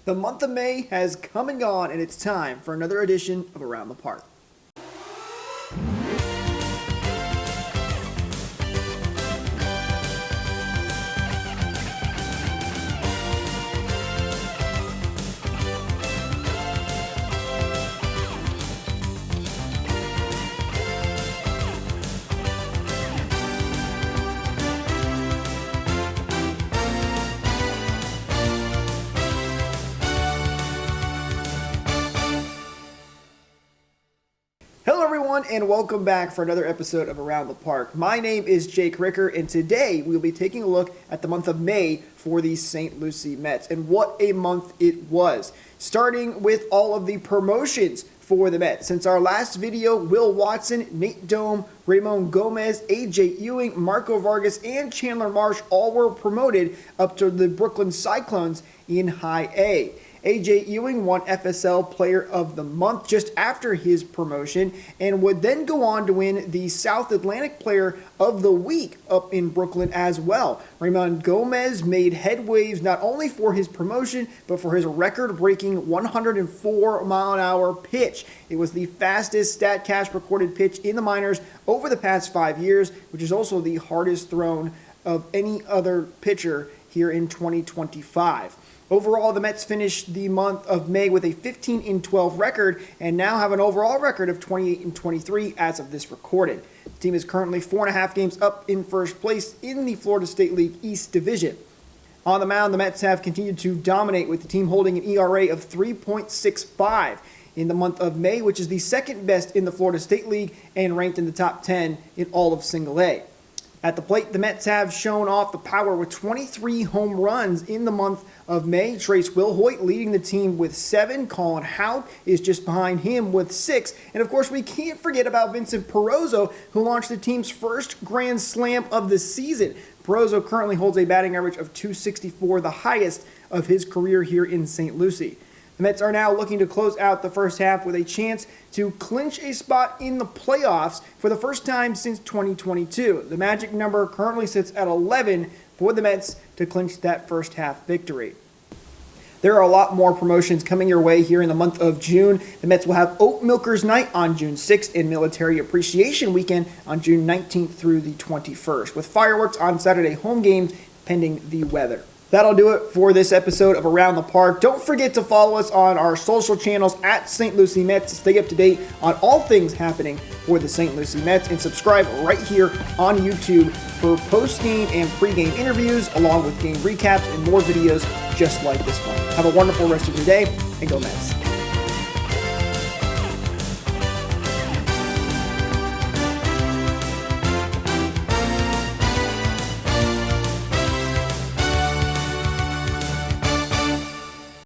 The month of May has come and gone, and it's time for another edition of Around the Park. Hello everyone and welcome back for another episode of Around the Park. My name is Jake Ricker and today we'll be taking a look at the month of May for the St. Lucie Mets. And what a month it was. Starting with all of the promotions for the Mets. Since our last video, Will Watson, Nate Dome, Ramon Gomez, AJ Ewing, Marco Vargas, and Chandler Marsh all were promoted up to the Brooklyn Cyclones in High A. AJ Ewing won FSL Player of the Month just after his promotion and would then go on to win the South Atlantic Player of the Week up in Brooklyn as well. Ramon Gomez made headways not only for his promotion, but for his record-breaking 104-mile-an-hour pitch. It was the fastest StatCast recorded pitch in the minors over the past 5 years, which is also the hardest thrown of any other pitcher here in 2025. Overall, the Mets finished the month of May with a 15-12 record and now have an overall record of 28-23 as of this recording. The team is currently 4.5 games up in first place in the Florida State League East Division. On the mound, the Mets have continued to dominate with the team holding an ERA of 3.65 in the month of May, which is the second best in the Florida State League and ranked in the top 10 in all of Single A. At the plate, the Mets have shown off the power with 23 home runs in the month of May. Trace Wilhoit leading the team with 7. Colin Houck is just behind him with 6. And of course, we can't forget about Vincent Perozzo, who launched the team's first grand slam of the season. Perozzo currently holds a batting average of .264, the highest of his career here in St. Lucie. The Mets are now looking to close out the first half with a chance to clinch a spot in the playoffs for the first time since 2022. The magic number currently sits at 11 for the Mets to clinch that first half victory. There are a lot more promotions coming your way here in the month of June. The Mets will have Oat Milkers Night on June 6th and Military Appreciation Weekend on June 19th through the 21st, with fireworks on Saturday home games pending the weather. That'll do it for this episode of Around the Park. Don't forget to follow us on our social channels at St. Lucie Mets to stay up to date on all things happening for the St. Lucie Mets, and subscribe right here on YouTube for post-game and pre-game interviews along with game recaps and more videos just like this one. Have a wonderful rest of your day, and go Mets.